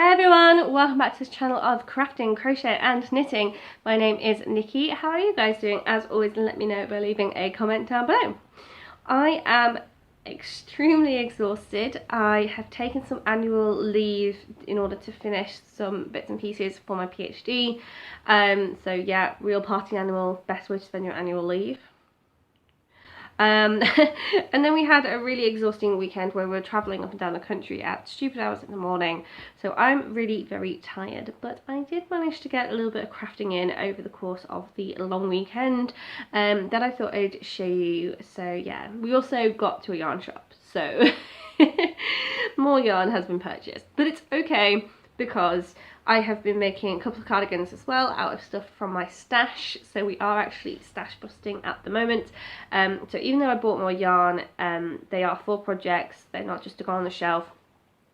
Hi everyone, welcome back to this channel of crafting, crochet and knitting. My name is Nikki. How are you guys doing? As always, let me know by leaving a comment down below. I am extremely exhausted. I have taken some annual leave in order to finish some bits and pieces for my PhD. So yeah, real party animal, best way to spend your annual leave. And then we had a really exhausting weekend where we were travelling up and down the country at stupid hours in the morning. So I'm really very tired, but I did manage to get a little bit of crafting in over the course of the long weekend that I thought I'd show you. So yeah, we also got to a yarn shop, so more yarn has been purchased, but it's okay because I have been making a couple of cardigans as well out of stuff from my stash, so we are actually stash busting at the moment. So even though I bought more yarn, they are full projects, they're not just to go on the shelf.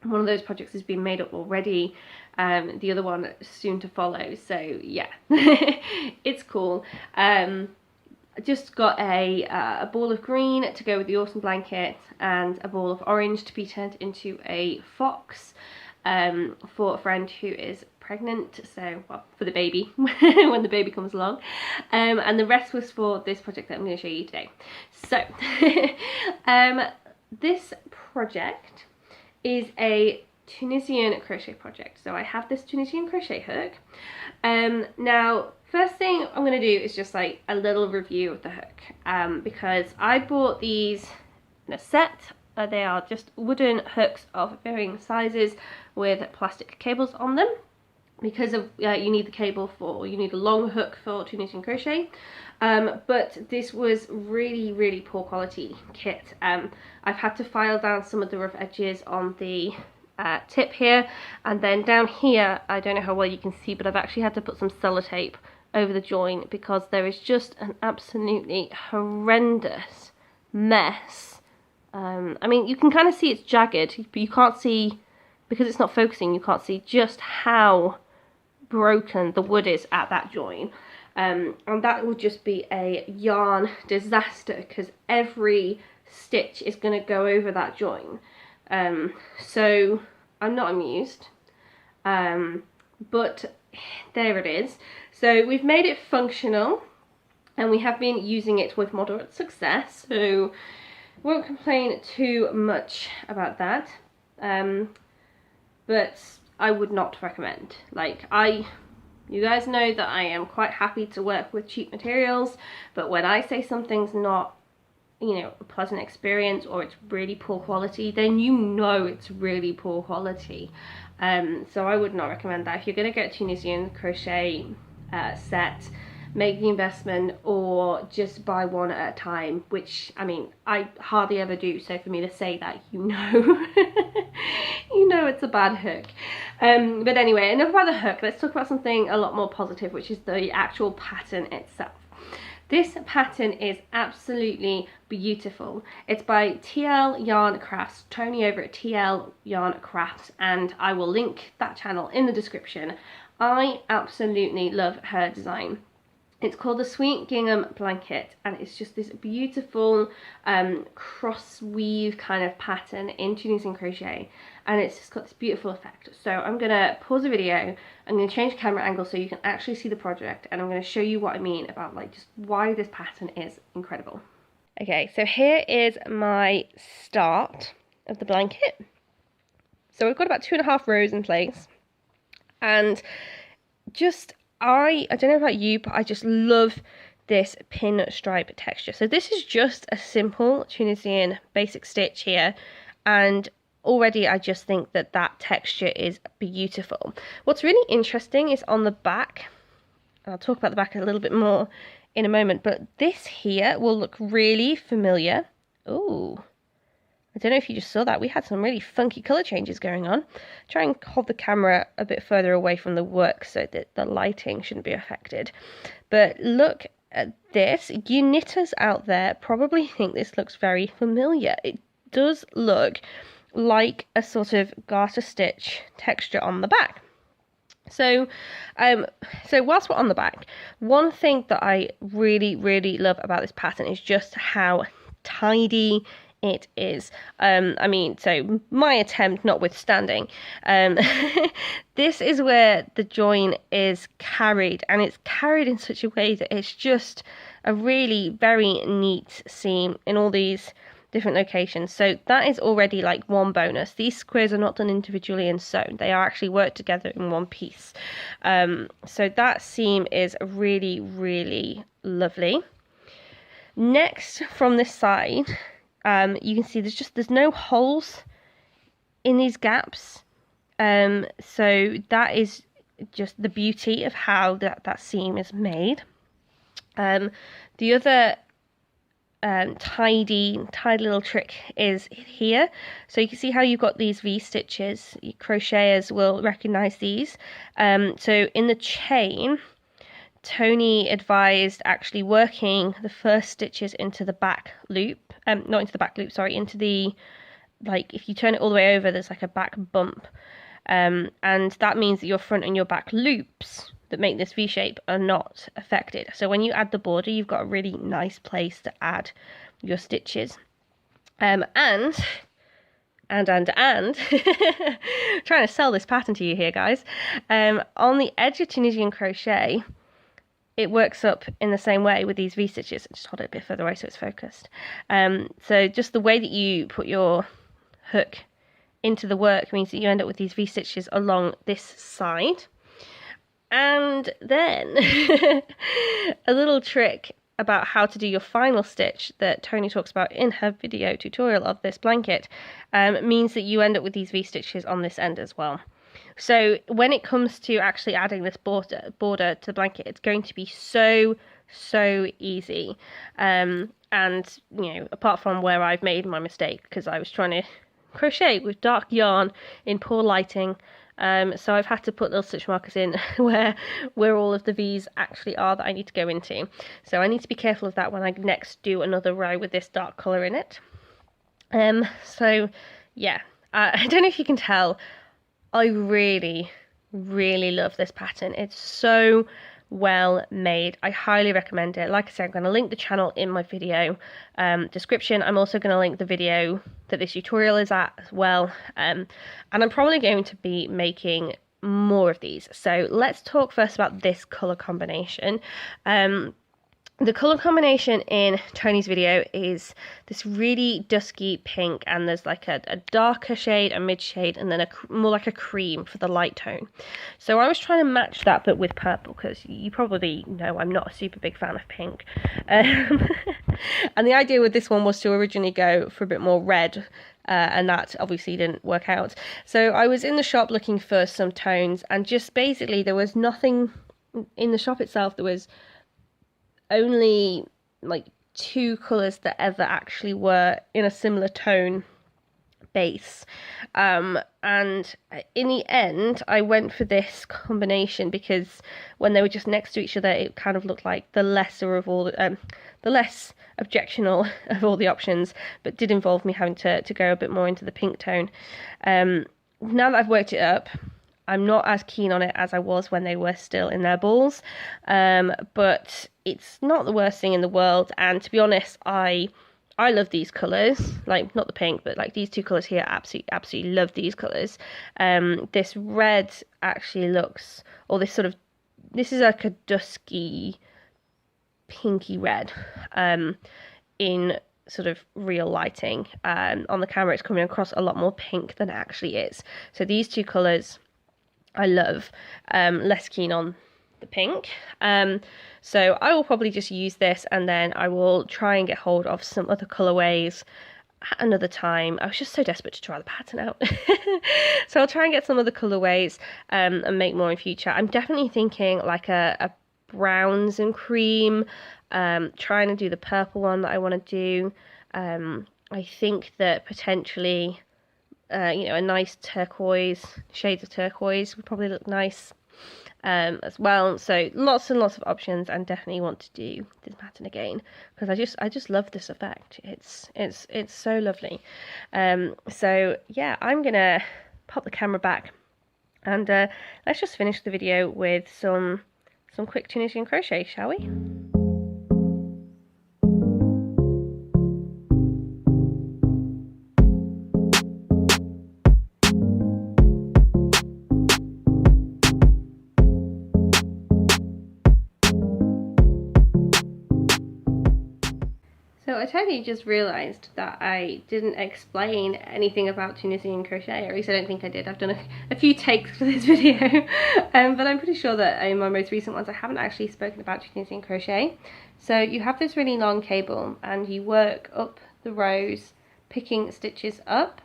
One of those projects has been made up already, the other one soon to follow, so yeah, it's cool. I just got a ball of green to go with the autumn blanket and a ball of orange to be turned into a fox. For a friend who is pregnant, so well, for the baby when the baby comes along, and the rest was for this project that I'm going to show you today. So this project is a Tunisian crochet project. So I have this Tunisian crochet hook. Now first thing I'm going to do is just like a little review of the hook, because I bought these in a set. They are just wooden hooks of varying sizes with plastic cables on them, because of you need the cable for, you need a long hook for Tunisian crochet. But this was really poor quality kit. I've had to file down some of the rough edges on the tip here, and then down here, I don't know how well you can see, but I've actually had to put some sellotape over the join because there is just an absolutely horrendous mess. I mean, you can kind of see it's jagged, but you can't see, because it's not focusing, you can't see just how broken the wood is at that join. And that would just be a yarn disaster because every stitch is going to go over that join. So I'm not amused. But there it is. So we've made it functional and we have been using it with moderate success. So won't complain too much about that, but I would not recommend. Like, you guys know that I am quite happy to work with cheap materials, but when I say something's not, you know, a pleasant experience or it's really poor quality, then you know it's really poor quality. So I would not recommend that. If you're going to get a Tunisian crochet set, make the investment or just buy one at a time, which I mean I hardly ever do, so for me to say that, you know you know it's a bad hook. But anyway, enough about the hook. Let's talk about something a lot more positive, which is the actual pattern itself. This pattern is absolutely beautiful. It's by TL Yarn Crafts, Tony over at TL Yarn Crafts, and I will link that channel in the description. I absolutely love her design. It's called the Sweet Gingham Blanket, and it's just this beautiful cross weave kind of pattern in Tunisian crochet, and it's just got this beautiful effect. So I'm going to pause the video, I'm going to change the camera angle so you can actually see the project, and I'm going to show you what I mean about like just why this pattern is incredible. Okay, so here is my start of the blanket. So we've got about 2.5 rows in place, and just I don't know about you, but I just love this pin stripe texture. So this is just a simple Tunisian basic stitch here, and already I just think that that texture is beautiful. What's really interesting is on the back, and I'll talk about the back a little bit more in a moment, but this here will look really familiar. Ooh, I don't know if you just saw that. We had some really funky colour changes going on. Try and hold the camera a bit further away from the work so that the lighting shouldn't be affected. But look at this. You knitters out there probably think this looks very familiar. It does look like a sort of garter stitch texture on the back. So whilst we're on the back, one thing that I really love about this pattern is just how tidy it is. I mean, so my attempt notwithstanding, this is where the join is carried, and it's carried in such a way that it's just a really very neat seam in all these different locations. So that is already like one bonus. These squares are not done individually and sewn, they are actually worked together in one piece. So that seam is really, really lovely. Next, from this side, you can see there's no holes in these gaps. So that is just the beauty of how that seam is made. The other tidy little trick is here. So you can see how you've got these V stitches. Crocheters will recognize these. So in the chain, Tony advised actually working the first stitches into the back loop, not into the back loop, sorry, into the, like, if you turn it all the way over, there's like a back bump, and that means that your front and your back loops that make this V shape are not affected. So when you add the border, you've got a really nice place to add your stitches. And trying to sell this pattern to you here, guys. On the edge of Tunisian Crochet, it works up in the same way with these V stitches. Just hold it a bit further away so it's focused. So just the way that you put your hook into the work means that you end up with these V stitches along this side. And then a little trick about how to do your final stitch that Tony talks about in her video tutorial of this blanket means that you end up with these V stitches on this end as well. So when it comes to actually adding this border to the blanket, it's going to be so easy. And, you know, apart from where I've made my mistake, because I was trying to crochet with dark yarn in poor lighting, so I've had to put little stitch markers in where all of the V's actually are that I need to go into. So I need to be careful of that when I next do another row with this dark colour in it. So yeah, I don't know if you can tell, I really love this pattern. It's so well made. I highly recommend it. Like I said, I'm going to link the channel in my video description. I'm also going to link the video that this tutorial is at as well, and I'm probably going to be making more of these. So let's talk first about this colour combination. The colour combination in Tony's video is this really dusky pink, and there's like a darker shade, a mid shade, and then more like a cream for the light tone. So I was trying to match that but with purple, because you probably know I'm not a super big fan of pink. And the idea with this one was to originally go for a bit more red, and that obviously didn't work out. So I was in the shop looking for some tones, and just basically there was nothing in the shop itself. There was only like 2 colours that ever actually were in a similar tone base, and in the end I went for this combination because when they were just next to each other it kind of looked like the lesser of all the less objectionable of all the options, but did involve me having to go a bit more into the pink tone. Now that I've worked it up, I'm not as keen on it as I was when they were still in their balls, but it's not the worst thing in the world. And to be honest, I love these colours, like not the pink, but like these 2 colours here. Absolutely love these colours. This red actually looks, or this is like a dusky pinky red in sort of real lighting. On the camera it's coming across a lot more pink than it actually is. So these 2 colours I love. Less keen on the pink. So I will probably just use this, and then I will try and get hold of some other colourways at another time. I was just so desperate to try the pattern out. So I'll try and get some other colourways and make more in future. I'm definitely thinking like a browns and cream, trying to do the purple one that I want to do. I think that potentially you know, a nice turquoise, shades of turquoise would probably look nice as well. So lots and lots of options, and definitely want to do this pattern again because I just love this effect. It's so lovely. So yeah, I'm gonna pop the camera back and let's just finish the video with some quick Tunisian crochet, shall we? I totally just realised that I didn't explain anything about Tunisian crochet, or at least I don't think I did. I've done a few takes for this video, but I'm pretty sure that in my most recent ones I haven't actually spoken about Tunisian crochet. So you have this really long cable and you work up the rows picking stitches up,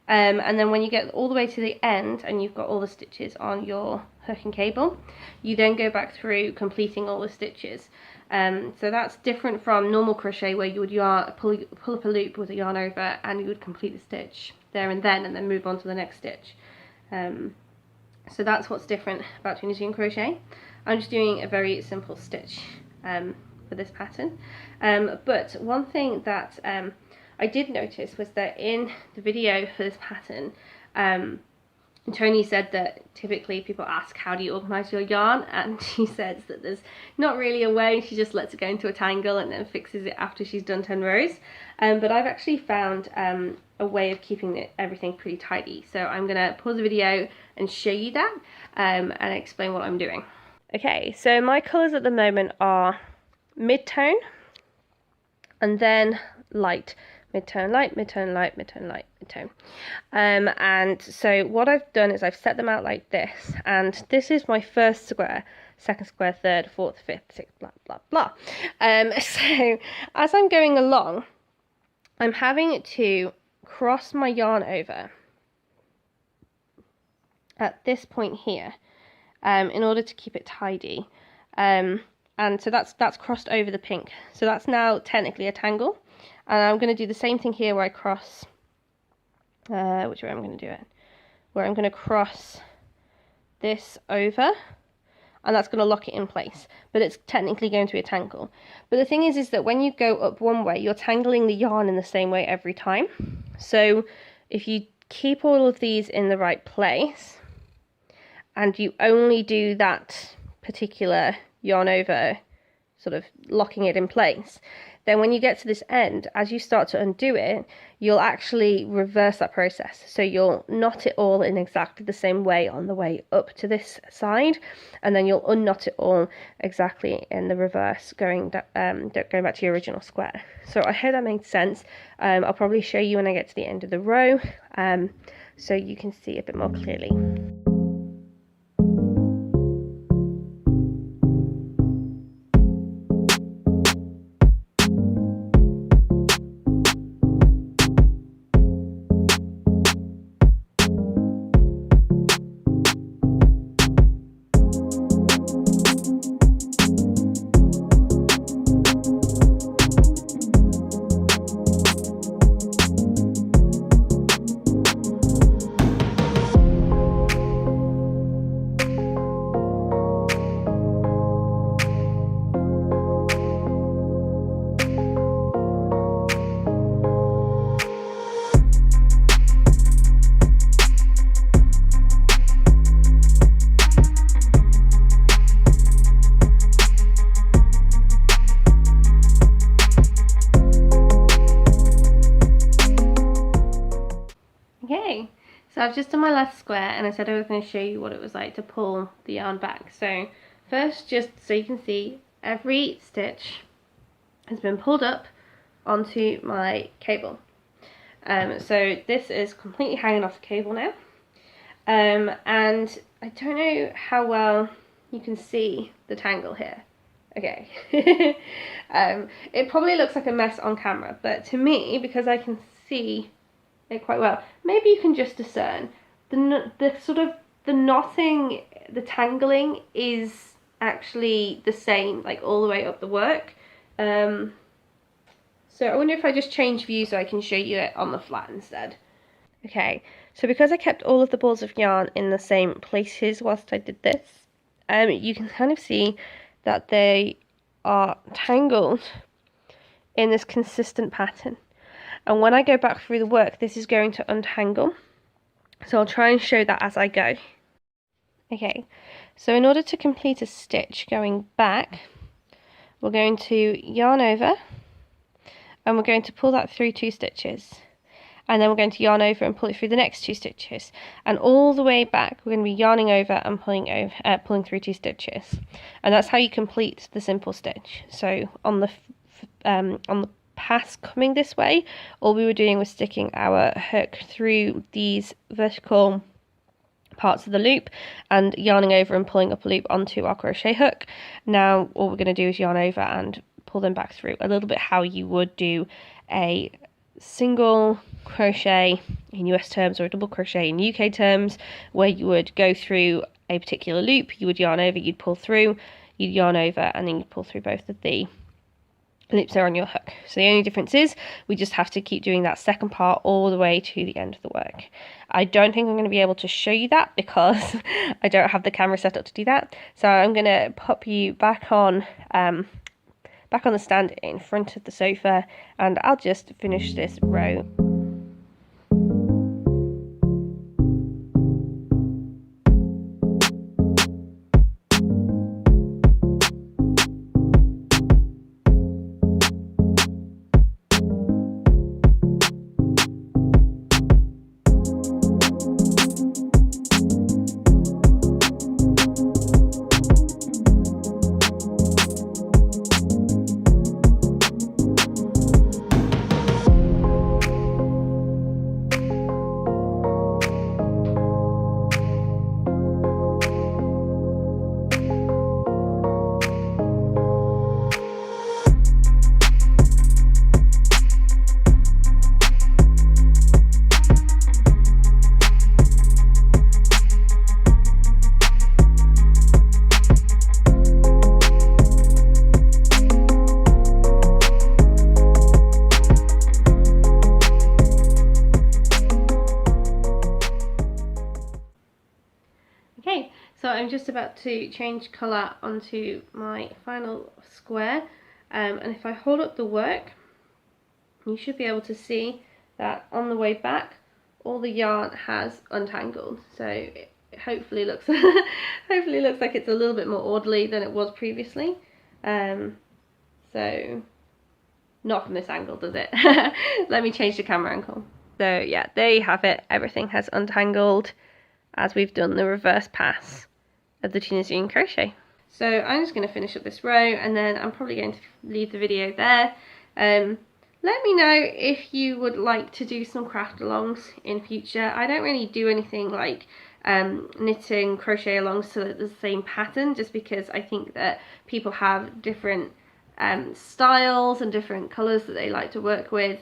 and then when you get all the way to the end and you've got all the stitches on your hook and cable, you then go back through completing all the stitches. So that's different from normal crochet, where you would pull up a loop with a yarn over and you would complete the stitch there and then move on to the next stitch. So that's what's different about Tunisian crochet. I'm just doing a very simple stitch for this pattern, but one thing that I did notice was that in the video for this pattern, Tony said that typically people ask, how do you organise your yarn? And she says that there's not really a way, she just lets it go into a tangle and then fixes it after she's done 10 rows. But I've actually found a way of keeping everything pretty tidy. So I'm going to pause the video and show you that and explain what I'm doing. Okay, so my colours at the moment are mid-tone and then light. Mid-tone, light, mid-tone, light, mid-tone, light, mid-tone. And so what I've done is I've set them out like this, and this is my first square, second square, third, fourth, fifth, sixth, blah, blah, blah. So as I'm going along, I'm having to cross my yarn over at this point here in order to keep it tidy. And so that's crossed over the pink. So that's now technically a tangle. And I'm going to do the same thing here where I cross, which way I'm going to do it, where I'm going to cross this over, and that's going to lock it in place, but it's technically going to be a tangle. But the thing is that when you go up one way, you're tangling the yarn in the same way every time. So if you keep all of these in the right place, and you only do that particular yarn over, sort of locking it in place, then when you get to this end, as you start to undo it, you'll actually reverse that process. So you'll knot it all in exactly the same way on the way up to this side, and then you'll unknot it all exactly in the reverse, going back to your original square. So I hope that made sense. I'll probably show you when I get to the end of the row, so you can see a bit more clearly. Okay, so I've just done my last square, and I said I was going to show you what it was like to pull the yarn back. So first, just so you can see, every stitch has been pulled up onto my cable. So this is completely hanging off the cable now, and I don't know how well you can see the tangle here. Okay, it probably looks like a mess on camera, but to me, because I can see it quite well, maybe you can just discern the sort of the knotting, the tangling is actually the same, like all the way up the work. So I wonder if I just change view so I can show you it on the flat instead. Okay, so because I kept all of the balls of yarn in the same places whilst I did this, you can kind of see that they are tangled in this consistent pattern. And when I go back through the work, this is going to untangle. So I'll try and show that as I go. Okay, so in order to complete a stitch going back, we're going to yarn over, and we're going to pull that through 2 stitches. And then we're going to yarn over and pull it through the next 2 stitches. And all the way back, we're going to be yarning over and pulling through 2 stitches. And that's how you complete the simple stitch. So on the pass coming this way, all we were doing was sticking our hook through these vertical parts of the loop and yarning over and pulling up a loop onto our crochet hook. Now all we're going to do is yarn over and pull them back through, a little bit how you would do a single crochet in US terms or a double crochet in UK terms, where you would go through a particular loop, you would yarn over, you'd pull through, you'd yarn over, and then you'd pull through both of the loops there on your hook. So the only difference is we just have to keep doing that second part all the way to the end of the work. I don't think I'm going to be able to show you that because I don't have the camera set up to do that. So I'm going to pop you back on the stand in front of the sofa, and I'll just finish this row. Okay, so I'm just about to change colour onto my final square, and if I hold up the work, you should be able to see that on the way back all the yarn has untangled, so it hopefully looks hopefully looks like it's a little bit more orderly than it was previously. So not from this angle, does it? Let me change the camera angle. So yeah, there you have it, everything has untangled as we've done the reverse pass of the Tunisian crochet. So I'm just going to finish up this row, and then I'm probably going to leave the video there. Let me know if you would like to do some craft alongs in future. I don't really do anything like knitting crochet alongs to the same pattern, just because I think that people have different styles and different colours that they like to work with.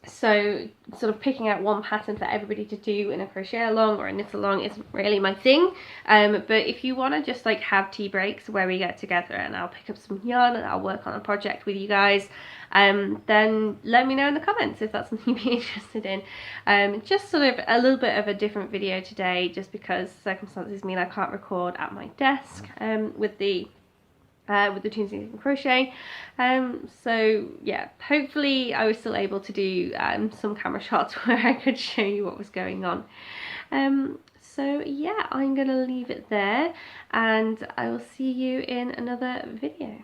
So sort of picking out one pattern for everybody to do in a crochet along or a knit along isn't really my thing, but if you want to just like have tea breaks where we get together and I'll pick up some yarn and I'll work on a project with you guys, then let me know in the comments if that's something you'd be interested in. Just sort of a little bit of a different video today, just because circumstances mean I can't record at my desk with the Tunisian Crochet. So yeah, hopefully I was still able to do some camera shots where I could show you what was going on. So yeah, I'm gonna leave it there, and I will see you in another video.